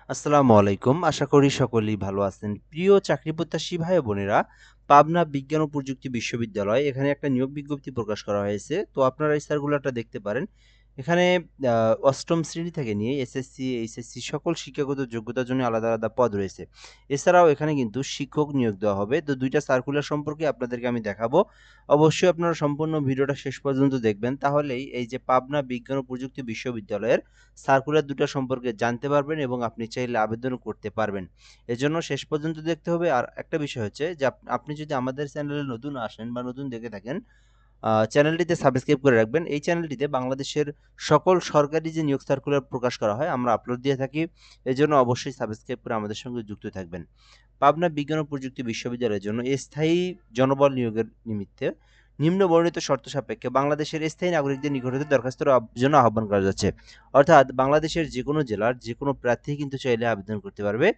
আসসালামু আলাইকুম। আশা করি সকলেই ভালো আছেন। প্রিয় চাকরি প্রত্যাশী ভাই ও বোনেরা, পাবনা বিজ্ঞান ও প্রযুক্তি বিশ্ববিদ্যালয় এখানে একটা নিয়োগ বিজ্ঞপ্তি প্রকাশ করা হয়েছে। তো আপনারা এই সার্কুলারটা দেখতে পারেন। এখানে ৮ম শ্রেণী থেকে নিয়ে এসএসসি, এইচএসসি সকল শিক্ষাগত যোগ্যতার জন্য আলাদা, আলাদা পদ রয়েছে। এছাড়াও এখানে কিন্তু শিক্ষক নিয়োগ দেওয়া হবে। তো ২ টা সার্কুলার সম্পর্কে আপনাদেরকে আমি দেখাবো। অবশ্যই আপনারা সম্পূর্ণ ভিডিওটা শেষ পর্যন্ত দেখবেন। তাহলেই এই যে পাবনা বিজ্ঞান ও প্রযুক্তি বিশ্ববিদ্যালয়ের সার্কুলার ২ টা সম্পর্কে জানতে পারবেন এবং আপনি চাইলে আবেদনও করতে পারবেন। এজন্য শেষ পর্যন্ত দেখতে হবে। আর একটা বিষয় হচ্ছে যে আপনি যদি আমাদের চ্যানেলে নতুন আসেন বা নতুন দেখে থাকেন, চ্যানেলটিতে সাবস্ক্রাইব করে রাখবেন। এই চ্যানেলটিতে বাংলাদেশের সকল সরকারি যে নিয়োগ সার্কুলার প্রকাশ করা হয় আমরা আপলোড দিয়ে থাকি। এজন্য অবশ্যই সাবস্ক্রাইব করে আমাদের সঙ্গে যুক্ত থাকবেন। পাবনা বিজ্ঞান ও প্রযুক্তি বিশ্ববিদ্যালয়ের জন্য স্থায়ী জনবল নিয়োগের নিমিত্তে নিম্ন বর্ণিত শর্ত সাপেক্ষে বাংলাদেশের স্থায়ী নাগরিকদের নিকট হতে দরখাস্তের জন্য আহ্বান করা যাচ্ছে। অর্থাৎ বাংলাদেশের যেকোনো জেলার যেকোনো প্রার্থী কিন্তু চাইলে আবেদন করতে পারবে।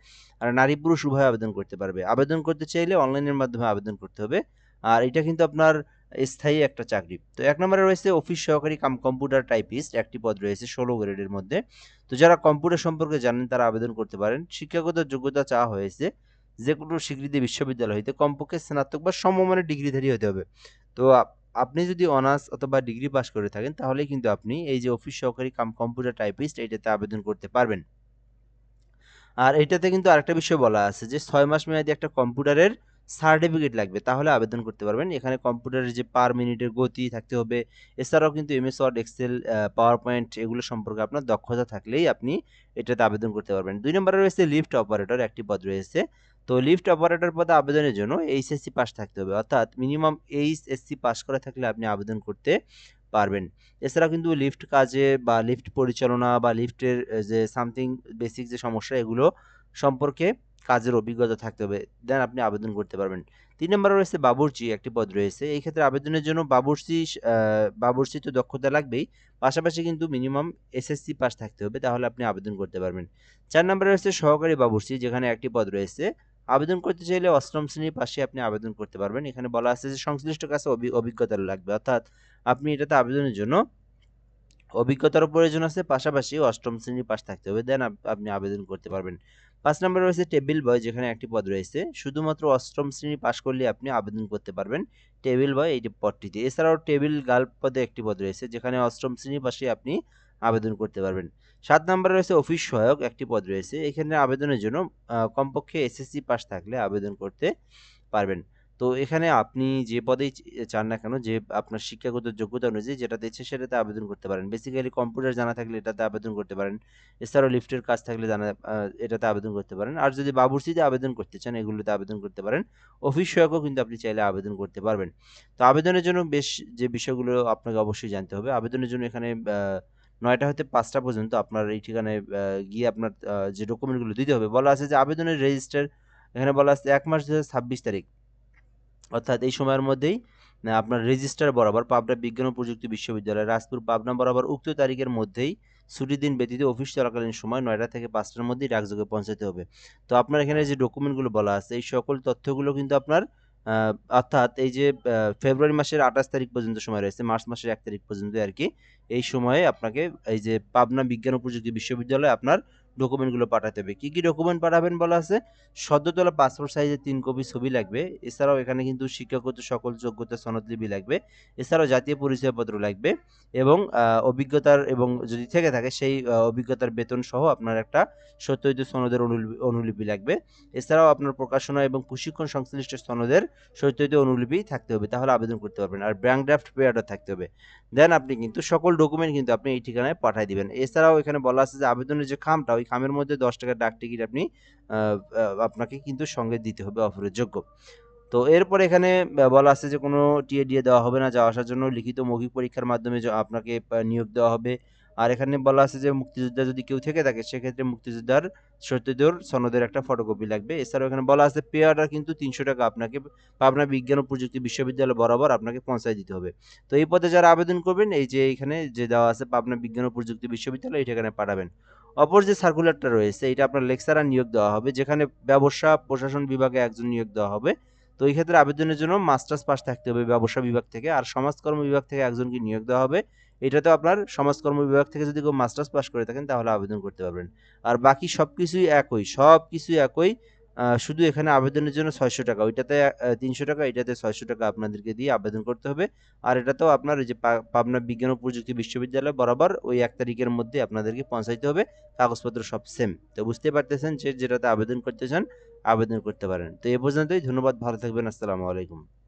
আর নারী পুরুষ উভয় আবেদন করতে পারবে। আবেদন করতে চাইলে অনলাইনের মাধ্যমে আবেদন করতে হবে। আর এটা কিন্তু আপনার স্থায়ী একটা চাকরি। তো ১ নম্বরে রয়েছে অফিস সহকারী কাম কম্পিউটার টাইপিস্ট, একটি পদ রয়েছে ১৬ গ্রেডের মধ্যে। তো যারা কম্পিউটার সম্পর্কে জানেন তারা আবেদন করতে পারেন। শিক্ষাগত যোগ্যতা চাওয়া হয়েছে যেকোনো স্বীকৃত বিশ্ববিদ্যালয় হইতে কমপক্ষে স্নাতক বা সমমানের ডিগ্রিধারী হতে হবে। তো আপনি যদি অনার্স অথবা ডিগ্রি পাস করে থাকেন তাহলেই কিন্তু আপনি এই যে অফিস সহকারী কাম কম্পিউটার টাইপিস্ট এইটাতে আবেদন করতে পারবেন। আর এটাতে কিন্তু আরেকটা বিষয় বলা আছে যে ৬ মাস মেয়াদি একটা কম্পিউটারের সার্টিফিকেট লাগবে। তাহলে আবেদন করতে পারবেন। এখানে কম্পিউটারের যে পার মিনিটের গতি থাকতে হবে। এছাড়াও কিন্তু MS Word, Excel, PowerPoint এগুলো সম্পর্কে আপনার দক্ষতা থাকলেই আপনি এটাতে আবেদন করতে পারবেন। ২ নম্বরে রয়েছে লিফট অপারেটর, একটি পদ রয়েছে। তো লিফট অপারেটর পদে আবেদনের জন্য এইচএসসি পাস থাকতে হবে। অর্থাৎ মিনিমাম এইচএসসি পাস করা থাকলে আপনি আবেদন করতে পারবেন। এছাড়াও কিন্তু লিফট কাজে বা লিফট পরিচালনা বা লিফটের যে সামথিং বেসিক যে সমস্যা এগুলো সম্পর্কে কাজের অভিজ্ঞতা থাকতে হবে। দেন আপনি আবেদন করতে পারবেন। ৩ নম্বরে রয়েছে বাবুর্চি, একটি পদ রয়েছে। এই ক্ষেত্রে আবেদনের জন্য বাবুর্চি তো দক্ষতা লাগবেই। পাশাপাশি কিন্তু মিনিমাম এসএসসি পাস থাকতে হবে। তাহলে আপনি আবেদন করতে পারবেন। ৪ নম্বরে রয়েছে সহকারী বাবুর্চি, যেখানে একটি পদ রয়েছে। আবেদন করতে চাইলে ৮ম শ্রেণীর পাশে আপনি আবেদন করতে পারবেন। এখানে বলা আছে যে সংশ্লিষ্ট কাজে অভিজ্ঞতা লাগবে। অর্থাৎ আপনি এটাতে আবেদনের জন্য অভিজ্ঞতারও প্রয়োজন আছে, পাশাপাশি ৮ম শ্রেণীর পাস থাকতে হবে। দেন আপনি আবেদন করতে পারবেন। ৫ নম্বরে রয়েছে টেবিল বয়, যেখানে একটি পদ রয়েছে। শুধুমাত্র ৮ম শ্রেণী পাস করলেই আপনি আবেদন করতে পারবেন টেবিল বয় এই যে পদটিতে। এছাড়াও টেবিল গার্ল পদে একটি পদ রয়েছে, যেখানে ৮ম শ্রেণীর পাশেই আপনি আবেদন করতে পারবেন। ৭ নম্বরে রয়েছে অফিস সহায়ক, একটি পদ রয়েছে। এখানে আবেদনের জন্য কমপক্ষে এসএসসি পাস থাকলে আবেদন করতে পারবেন। তো এখানে আপনি যে পদেই চান না কেন, যে আপনার শিক্ষাগত যোগ্যতা অনুযায়ী যেটাতে ইচ্ছে সেটাতে আবেদন করতে পারেন। বেসিক্যালি কম্পিউটার জানা থাকলে এটাতে আবেদন করতে পারেন। এছাড়াও লিফটের কাজ থাকলে এটাতে আবেদন করতে পারেন। আর যদি বাবুর্চিতে আবেদন করতে চান এগুলোতে আবেদন করতে পারেন। অফিস সহায়কও কিন্তু আপনি চাইলে আবেদন করতে পারবেন। তো আবেদনের জন্য বেশ যে বিষয়গুলো আপনাকে অবশ্যই জানতে হবে। আবেদনের জন্য এখানে ৯টা হতে ৫টা পর্যন্ত আপনার এই ঠিকানায় গিয়ে আপনার যে ডকুমেন্টগুলো দিতে হবে, বলা আছে যে আবেদনের রেজিস্টার, এখানে বলা আছে ১ মার্চ ২০২৬ তারিখ। অর্থাৎ এই সময়ের মধ্যেই আপনার রেজিস্টার বরাবর পাবনা বিজ্ঞান ও প্রযুক্তি বিশ্ববিদ্যালয়, রাজপুর, পাবনা বরাবর উক্ত তারিখের মধ্যেই ছুটির দিন ব্যতীত অফিস চলাকালীন সময় ৯টা থেকে ৫টার মধ্যেই ডাকযোগে পৌঁছাতে হবে। তো আপনার এখানে যে ডকুমেন্টগুলো বলা আছে এই সকল তথ্যগুলো কিন্তু আপনার আ অর্থাৎ এই যে ফেব্রুয়ারি মাসের ২৮ তারিখ পর্যন্ত সময় রয়েছে, মার্চ মাসের ১ তারিখ পর্যন্ত আরকি। এই সময়ে আপনাকে এই যে পাবনা বিজ্ঞান ও প্রযুক্তি বিশ্ববিদ্যালয়ে আপনার ডকুমেন্টগুলো পাঠাতে হবে। কি, কি ডকুমেন্ট পাঠাবেন বলা আছে? সদ্য তোলা পাসপোর্ট সাইজের ৩ কপি ছবি লাগবে। এছাড়াও এখানে কিন্তু শিক্ষাগত সকল যোগ্যতা সনদলিপি লাগবে। এছাড়াও জাতীয় পরিচয়পত্র লাগবে এবং অভিজ্ঞতার এবং যদি থেকে থাকে সেই অভিজ্ঞতার বেতন সহ আপনার একটা সত্যায়িত সনদের অনুলিপি লাগবে। এছাড়াও আপনার প্রকাশনা এবং প্রশিক্ষণ সংশ্লিষ্ট সনদের সত্যায়িত অনুলিপি থাকতে হবে। তাহলে আবেদন করতে পারবেন। আর ব্যাংক ড্রাফট পেয়ারও থাকতে হবে। দেন আপনি কিন্তু সকল ডকুমেন্ট কিন্তু আপনি এই ঠিকানায় পাঠায় দিবেন। এছাড়াও এখানে বলা আছে যে আবেদনের যে খামটা, ওই খামের মধ্যে ৳১০ ডাক টিকিট আপনি আ আ আপনাকে কিন্তু সঙ্গে দিতে হবে অফারের যোগ্য। তো এরপরে এখানে বলা আছে যে কোনো টিএডিএ দেওয়া হবে না। যাওয়া আসার জন্য লিখিত মৌখিক পরীক্ষার মাধ্যমে আপনাকে নিয়োগ দেওয়া হবে। আর এখানে বলা আছে যে মুক্তিযোদ্ধা যদি কেউ থেকে থাকে সেক্ষেত্রে মুক্তিযোদ্ধার সত্যিদর সনদের একটা ফটোকপি লাগবে। এছাড়াও এখানে বলা আছে পে অর্ডার কিন্তু ৳৩০০ আপনাকে পাবনা বিজ্ঞান ও প্রযুক্তি বিশ্ববিদ্যালয় বরাবর আপনাকে পৌঁছায় দিতে হবে। তো এই পদে যারা আবেদন করবেন এই যে এখানে যে দেওয়া আছে পাবনা বিজ্ঞান ও প্রযুক্তি বিশ্ববিদ্যালয় এই ঠিকানায় পাঠাবেন। অপর যে সার্কুলারটা রয়েছে এটা আপনার লেকচারার নিয়োগ দেওয়া হবে, যেখানে ব্যবসা প্রশাসন বিভাগে একজন নিয়োগ দেওয়া হবে। তো এই ক্ষেত্রে আবেদনের জন্য মাস্টার্স পাস থাকতে হবে ব্যবসা বিভাগ থেকে, আর সমাজকর্ম বিভাগ থেকে একজনকে নিয়োগ দেওয়া হবে। এটাতেও আপনার সমাজকর্ম বিভাগ থেকে যদি কেউ মাস্টার্স পাস করে থাকেন তাহলে আবেদন করতে পারবেন। আর বাকি সবকিছুই একই, সবকিছুই একই। শুধু এখানে আবেদনের জন্য ৬০০ টাকা, ওইটাতে ৩০০ টাকা, এটাতে ৬০০ টাকা আপনাদেরকে দিয়ে আবেদন করতে হবে। আর এটাতেও আপনার ওই যে পাবনা বিজ্ঞান ও প্রযুক্তি বিশ্ববিদ্যালয় বরাবর ওই ১ তারিখের মধ্যে আপনাদেরকে পৌঁছাইতে হবে। কাগজপত্র সব সেম। তো বুঝতে পারতেছেন যে যেটাতে আবেদন করতে চান আবেদন করতে পারেন। তো এ পর্যন্তই। ধন্যবাদ, ভালো থাকবেন। আসসালামু আলাইকুম।